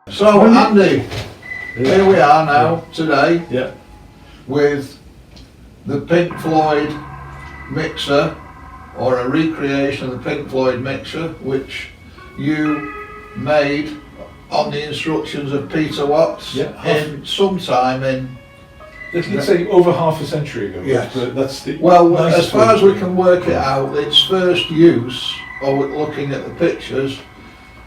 So Andy, here we are now today with the Pink Floyd mixer, or a recreation of the Pink Floyd mixer, which you made on the instructions of Peter Watts in sometime in, let's say, over half a century ago. Yes. That's the well, as far as we can work it out, its first use, or looking at the pictures,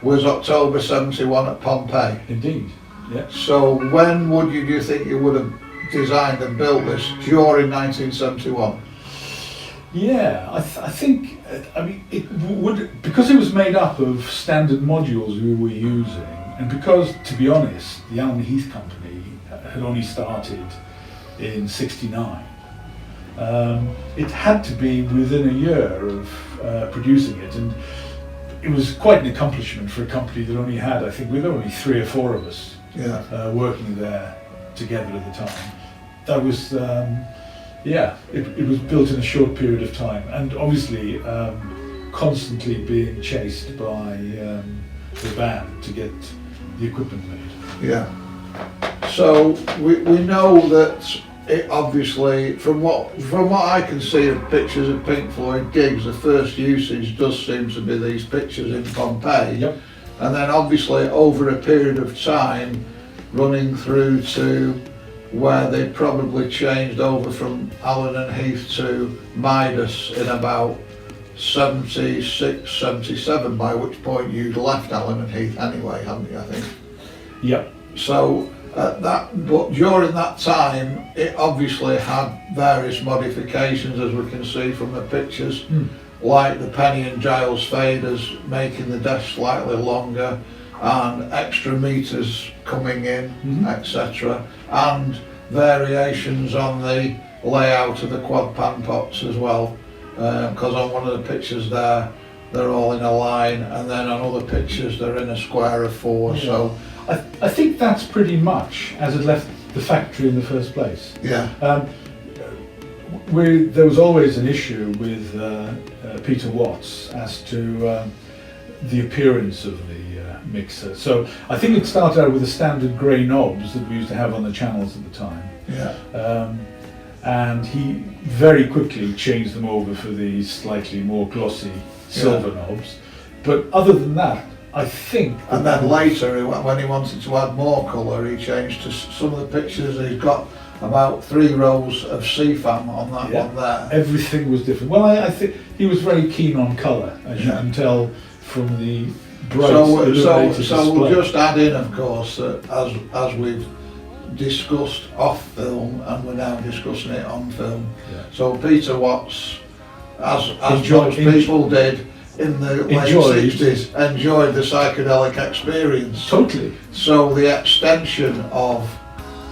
was October 71 at Pompeii. Indeed, yeah. So when do you think you would have designed and built this? During 1971? Yeah, I think, it would, because it was made up of standard modules we were using, and because, to be honest, the Allen Heath company had only started in '69, it had to be within a year of producing it, and it was quite an accomplishment for a company that only had, I think, we were only 3 or 4 of us working there together at the time. That was, it was built in a short period of time, and obviously constantly being chased by the band to get the equipment made. Yeah. So we know that it obviously, from what I can see of pictures of Pink Floyd gigs, the first usage does seem to be these pictures in Pompeii. Yep. And then obviously over a period of time running through to where they probably changed over from Allen and Heath to Midas in about 76, 77, by which point you'd left Allen and Heath anyway, hadn't you, I think? Yep. So but during that time, it obviously had various modifications, as we can see from the pictures, like the Penny and Giles faders making the desk slightly longer, and extra meters coming in, etc., and variations on the layout of the quad pan pots as well, because on one of the pictures there, they're all in a line, and then on other pictures they're in a square of 4. So I think that's pretty much as it left the factory in the first place. Yeah. There was always an issue with Peter Watts as to the appearance of the mixer. So I think it started out with the standard grey knobs that we used to have on the channels at the time. Yeah. And he very quickly changed them over for these slightly more glossy silver knobs. But other than that, I think... And then later, when he wanted to add more colour, he changed to some of the pictures. He's got about 3 rows of CFAM on that one there. Everything was different. Well, I think he was very keen on colour, as you can tell from the bright illuminated display. So we'll just add in, of course, that as we've discussed off film, and we're now discussing it on film. Yeah. So Peter Watts, as most people did in the late 60s, enjoyed the psychedelic experience. Totally. So the extension of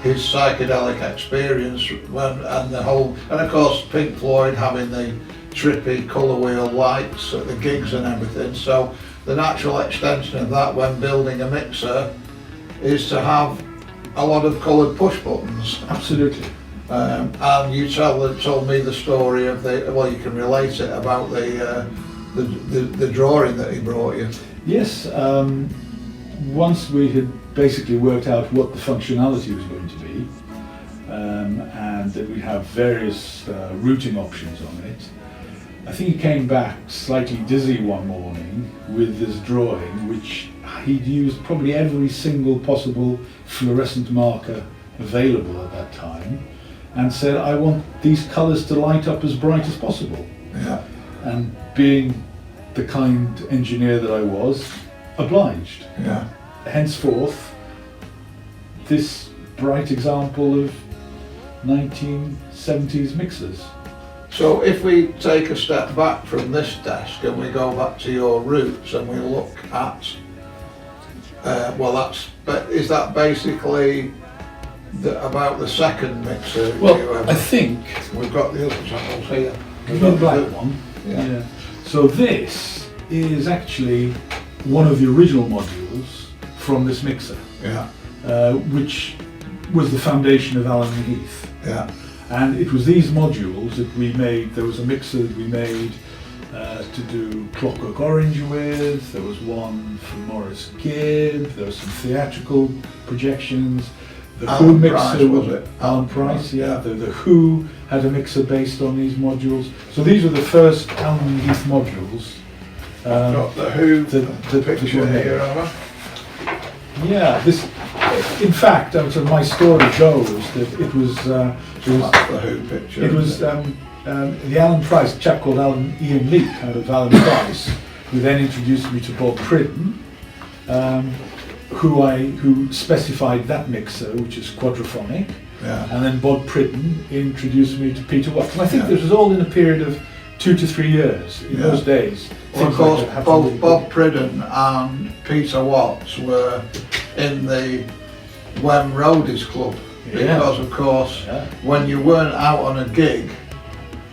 his psychedelic experience, and of course Pink Floyd having the trippy colour wheel lights at the gigs and everything. So the natural extension of that when building a mixer is to have a lot of coloured push buttons. Absolutely. And you told me the story of you can relate it about the drawing that he brought you. Yes, once we had basically worked out what the functionality was going to be, and that we'd have various routing options on it, I think he came back slightly dizzy one morning with this drawing, which he'd used probably every single possible fluorescent marker available at that time, and said, I want these colours to light up as bright as possible. Yeah. And being the kind engineer that I was, obliged. Yeah. Henceforth, this bright example of 1970s mixers. So if we take a step back from this desk and we go back to your roots and we look at, is that basically about the second mixer? Well, I think we've got the other channels here. The black one. Yeah. So this is actually one of the original modules from this mixer. Yeah. Which was the foundation of Allen and Heath. Yeah. And it was these modules that we made. There was a mixer that we made to do Clockwork Orange with. There was one for Morris Gibb. There was some theatrical projections. The Who mixer was it? Alan Price, yeah. The Who had a mixer based on these modules. So these were the first Alan Heath modules. Got the Who the picture here, have yeah, this. In fact, so my story goes that it was. That's the Who picture. It was the Alan Price, a chap called Ian Leake out of Alan Price, who then introduced me to Bob Pridden, who specified that mixer, which is quadraphonic. Yeah. And then Bob Pridden introduced me to Peter Watts. And I think this was all in a period of 2 to 3 years in those days. Well, of course, Bob Pridden and Peter Watts were in the Wem Roadies Club, because of course when you weren't out on a gig,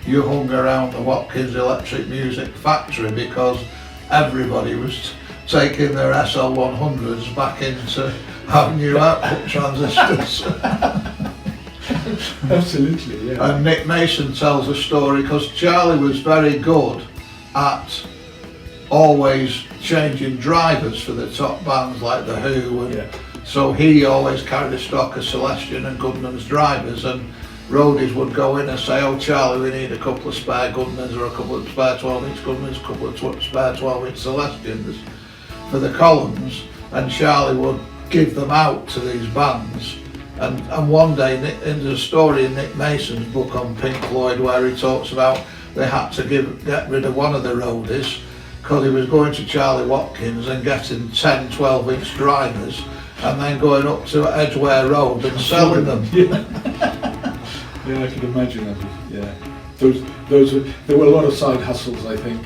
you hung around the Watkins Electric Music Factory, because everybody was taking their SL100s back in to have new output transistors. Absolutely, yeah. And Nick Mason tells a story, because Charlie was very good at always changing drivers for the top bands like the Who, and so he always carried a stock of Celestion and Goodman's drivers, and roadies would go in and say, "Oh Charlie, we need a couple of spare Goodmans or a couple of spare 12-inch Goodmans, a couple of spare 12-inch Celestions for the columns," and Charlie would give them out to these bands. And one day, there's a story in Nick Mason's book on Pink Floyd where he talks about they had to get rid of one of the roadies because he was going to Charlie Watkins and getting 10, 12-inch drivers and then going up to Edgware Road and selling them. Yeah, I can imagine that. Yeah, there were a lot of side hustles, I think,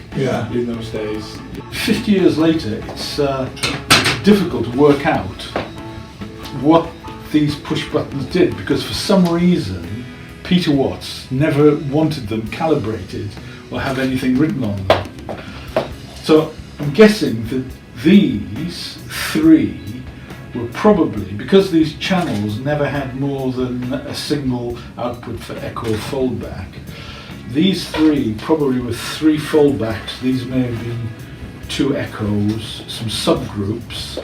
in those days. 50 years later, it's difficult to work out what these push buttons did, because for some reason Peter Watts never wanted them calibrated or have anything written on them. So I'm guessing that these three were probably, because these channels never had more than a single output for echo or foldback, these three probably were 3 foldbacks. These may have been 2 echoes, some subgroups.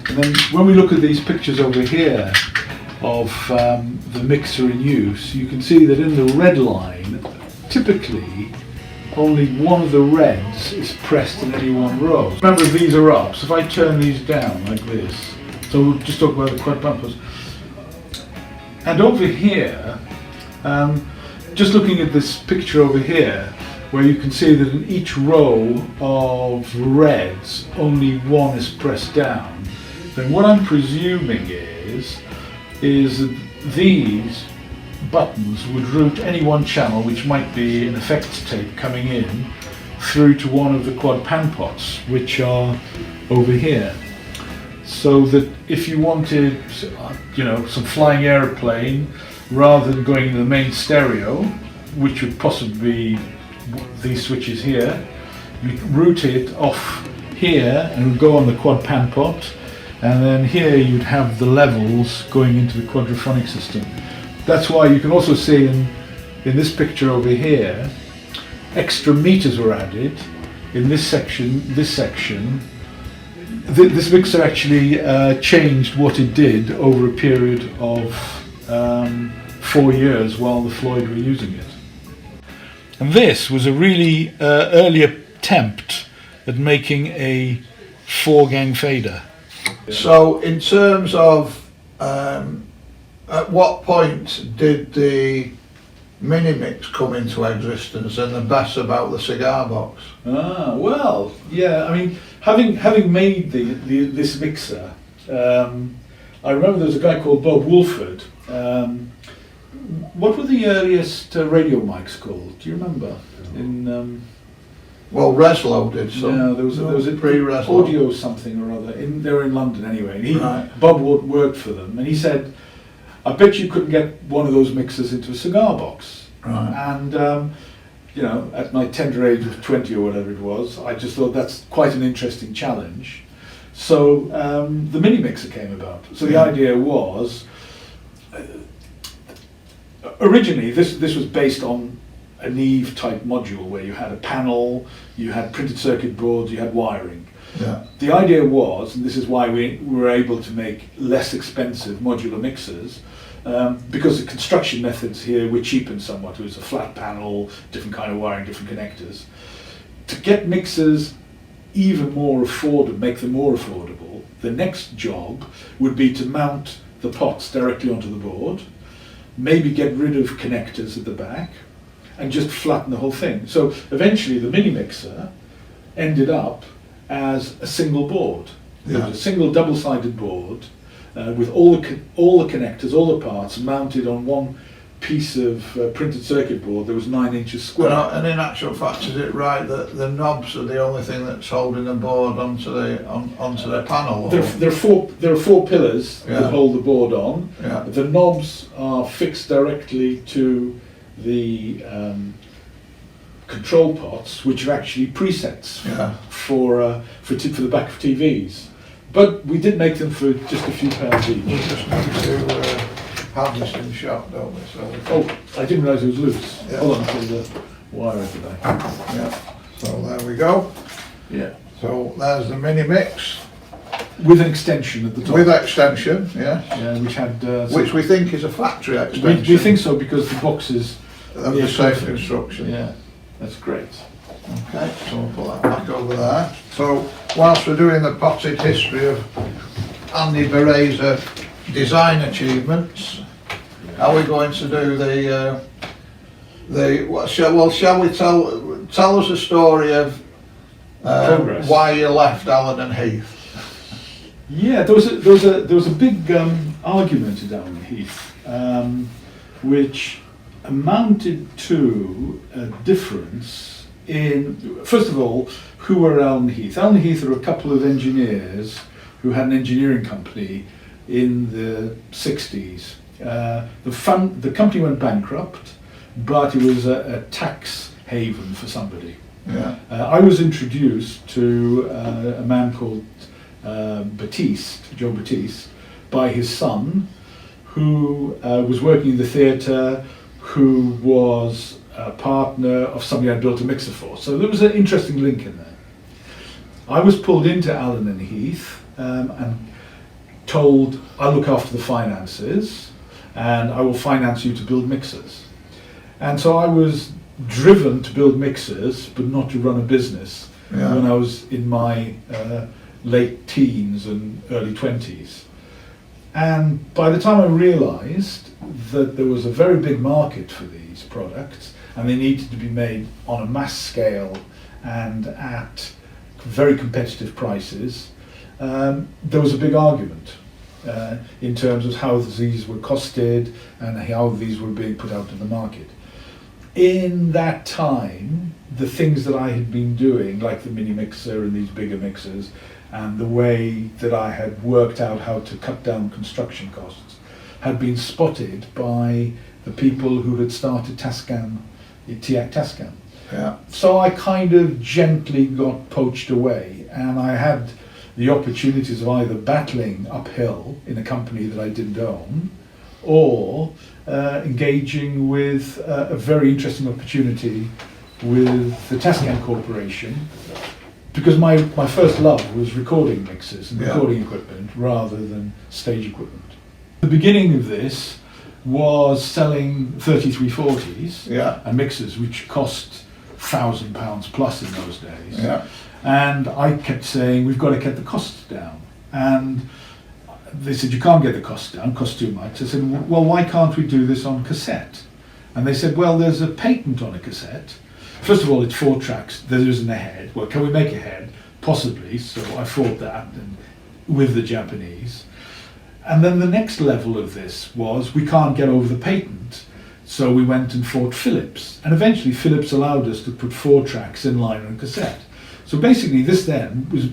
And then when we look at these pictures over here of the mixer in use, you can see that in the red line, typically only one of the reds is pressed in any one row. Remember, these are up, so if I turn these down like this, so we'll just talk about the quad bumpers. And over here, just looking at this picture over here, where you can see that in each row of reds, only one is pressed down, then what I'm presuming is that these buttons would route any one channel, which might be an effects tape coming in, through to one of the quad pan pots, which are over here. So that if you wanted, some flying aeroplane, rather than going into the main stereo, which would possibly be these switches here, you'd route it off here and it would go on the quad pan pot. And then here you'd have the levels going into the quadraphonic system. That's why you can also see in this picture over here, extra meters were added in this section. This mixer actually changed what it did over a period of 4 years while the Floyd were using it. And this was a really early attempt at making a 4-gang fader. So in terms of at what point did the mini mix come into existence and the best about the cigar box? Well, yeah, I mean, having made this mixer, I remember there was a guy called Bob Woolford. What were the earliest radio mics called? Do you remember? Well, Reslow did some. Yeah, there was a pre-Reslow. Audio something or other. They were in London anyway. And Bob worked for them, and he said, "I bet you couldn't get one of those mixers into a cigar box." Right. And at my tender age of 20 or whatever it was, I just thought that's quite an interesting challenge. So the mini mixer came about. So the idea was, originally this was based on an Eve type module where you had a panel, you had printed circuit boards, you had wiring. Yeah. The idea was, and this is why we were able to make less expensive modular mixers, because the construction methods here were cheapened somewhat. It was a flat panel, different kind of wiring, different connectors. To get mixers even more affordable, make them more affordable, the next job would be to mount the pots directly onto the board, maybe get rid of connectors at the back, and just flatten the whole thing. So eventually the mini mixer ended up as a single board. It was a single double-sided board with all the connectors, all the parts mounted on one piece of printed circuit board that was 9 inches square. Well, and in actual fact, is it right that the knobs are the only thing that's holding the board onto the panel? There are four pillars that hold the board on. Yeah. The knobs are fixed directly to the control pots, which are actually presets for the back of TVs. But we did make them for just a few pounds each. We just need to have this in the shop, don't we? So I didn't realise it was loose. Yeah. Hold on, I'll the wire over there. Yeah. So there we go. Yeah. So there's the mini mix With an extension at the top. with extension, yeah. Yeah, which had... Which we think is a factory extension. we think so because the boxes... Of the safe construction. Yeah, that's great. Okay, so we'll put that back over there. So whilst we're doing the potted history of Andy Bereza design achievements, are we going to do shall we tell us a story of why you left Allen and Heath? Yeah, there was a big argument at Allen Heath, which amounted to a difference in, first of all, who were Allen Heath? Allen Heath are a couple of engineers who had an engineering company in the 60s. The company went bankrupt, but it was a tax haven for somebody. Yeah. I was introduced to a man called Joe Batiste, by his son, who was working in the theatre, who was a partner of somebody I'd built a mixer for. So there was an interesting link in there. I was pulled into Allen and Heath and told, I'll look after the finances and I will finance you to build mixers. And so I was driven to build mixers, but not to run a business when I was in my late teens and early 20s. And by the time I realised that there was a very big market for these products and they needed to be made on a mass scale and at very competitive prices, there was a big argument in terms of how these were costed and how these were being put out to the market. In that time, the things that I had been doing, like the mini mixer and these bigger mixers, and the way that I had worked out how to cut down construction costs, had been spotted by the people who had started TIAC Tascam. Yeah. So I kind of gently got poached away, and I had the opportunities of either battling uphill in a company that I didn't own, or engaging with a very interesting opportunity with the Tascam Corporation, because my first love was recording mixers and recording equipment rather than stage equipment. The beginning of this was selling 3340s and mixers, which cost £1,000 plus in those days. Yeah. And I kept saying, we've got to get the costs down. And they said, you can't get the costs down, it costs too much. I said, well, why can't we do this on cassette? And they said, well, there's a patent on a cassette. First of all, it's 4 tracks, there isn't a head. Well, can we make a head? Possibly, so I fought that with the Japanese. And then the next level of this was, we can't get over the patent. So we went and fought Philips. And eventually Philips allowed us to put 4 tracks in line on cassette. So basically this then was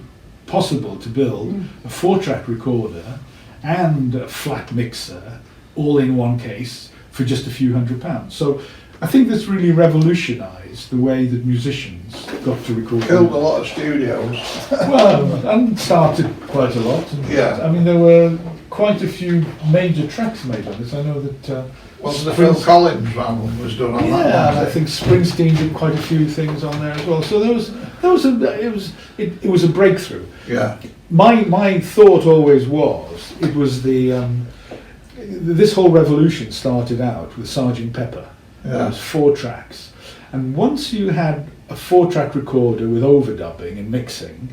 possible to build a 4-track recorder and a flat mixer all in one case for just a few £100s. So I think this really revolutionised the way that musicians got to record. Killed a lot of studios. Well, and started quite a lot. Yeah. I mean, there were quite a few major tracks made on this. I know that. Well, the Phil Collins album was done on that Yeah, and one. I think Springsteen did quite a few things on there as well. So it was a breakthrough. Yeah, My thought always was it was this whole revolution started out with Sgt. Pepper. There yeah, was 4 tracks, and once you had a 4-track recorder with overdubbing and mixing,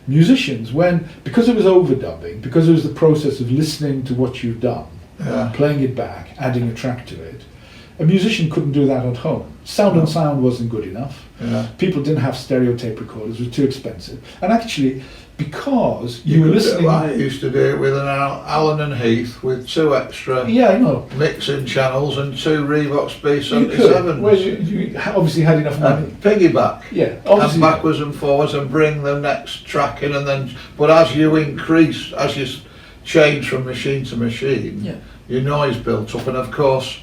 musicians, because it was overdubbing, because it was the process of listening to what you've done, yeah, playing it back, adding a track to it, a musician couldn't do that at home. Sound on sound wasn't good enough. yeah. People didn't have stereo tape recorders; it was too expensive. And actually, because you were listening, I used to do it with an Allen and Heath with 2 extra yeah, I know. mixing channels and 2 Revox You could. Well, B77s. you obviously had enough money. And piggyback. Yeah, And obviously. backwards and forwards and bring the next track in, and then, but as you increase, as you change from machine to machine, Yeah. your noise built up, and of course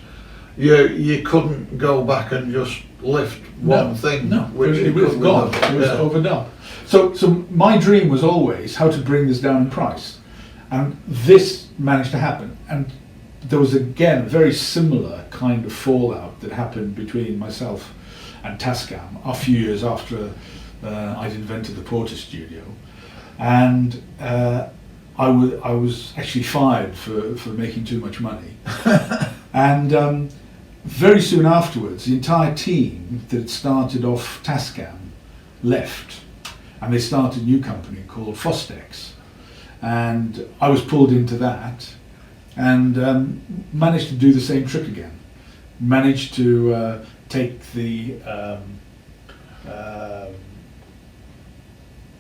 you couldn't go back and just lift one thing, No, which it you was could with gone. them. It was Yeah. overdone. So my dream was always how to bring this down in price, and this managed to happen. And there was again a very similar kind of fallout that happened between myself and Tascam a few years after I'd invented the Porter Studio, and I was actually fired for making too much money. And very soon afterwards, the entire team that started off Tascam left, and they started a new company called Fostex. And I was pulled into that, and managed to do the same trick again. Managed to take the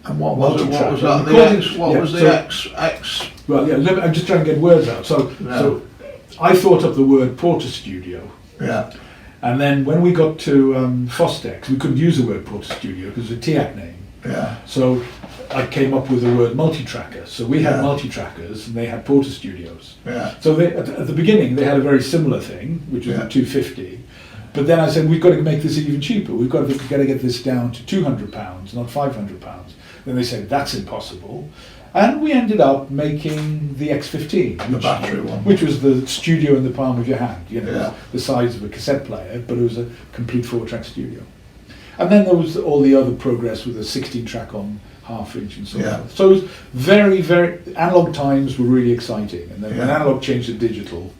And what was it? What was that? Recording- What was the X? well, yeah. I'm just trying to get words out. So I thought up the word Porter Studio. Yeah, And then when we got to Fostex, we couldn't use the word Porter Studio because it's a TIAC name. yeah, So I came up with the word multi-tracker. So we had Yeah. multi-trackers and they had Porter Studios. yeah, So at the beginning they had a very similar thing, which was Yeah. a 250. But then I said, we've got to make this even cheaper. We've got to get this down to £200, not £500. Then they said, that's impossible. And we ended up making the X15, the battery one. which was the studio in the palm of your hand, Yeah. the size of a cassette player, but it was a complete 4-track studio. And then there was all the other progress with a 16-track on half-inch and so Yeah. forth. So it was very, very, analog times were really exciting. And then when Yeah. analog changed to digital,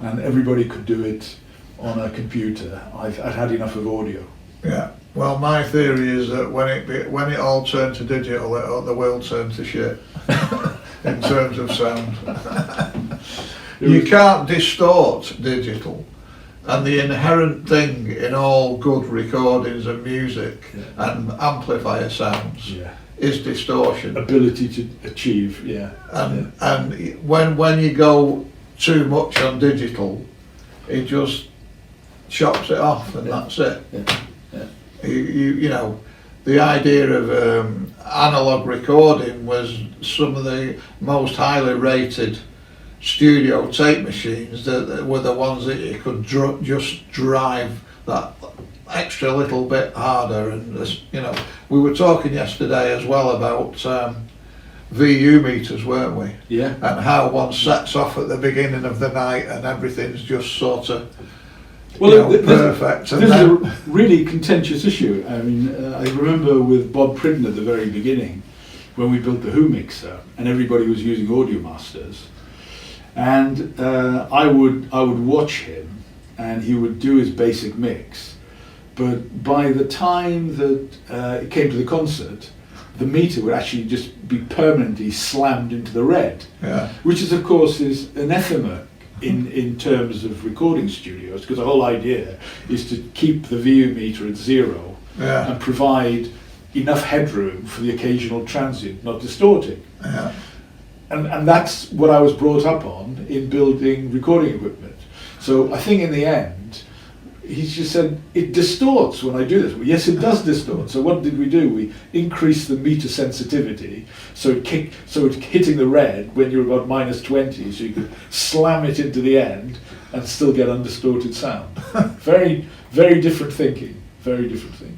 and everybody could do it on a computer, I'd had enough of audio. Yeah. Well, my theory is that when it all turned to digital, the world turned to shit in terms of sound. You can't distort digital, and the inherent thing in all good recordings of music and amplifier sounds Yeah. is distortion. Ability to achieve, yeah. And when you go too much on digital, it just chops it off, and that's it. Yeah. You know, the idea of analog recording was some of the most highly rated studio tape machines that were the ones that you could just drive that extra little bit harder. And you know, we were talking yesterday as well about VU meters, weren't we? Yeah. And how one sets off at the beginning of the night and everything's just sort of perfect. And This is then, a really contentious issue. I mean, I remember with Bob Pridden at the very beginning, when we built the Who mixer, and everybody was using Audio Masters, and I would watch him, and he would do his basic mix, but by the time that it came to the concert, the meter would actually just be permanently slammed into the red, yeah, which is of course is anathema in terms of recording studios, because the whole idea is to keep the VU meter at 0 yeah, and provide enough headroom for the occasional transient not distorting. yeah, And that's what I was brought up on in building recording equipment. So I think in the end, he just said, it distorts when I do this. Well, yes, it does distort. So what did we do? We increased the meter sensitivity, so it's hitting the red when you're about -20, so you could slam it into the end and still get undistorted sound. Very, very different thinking. Very different thinking.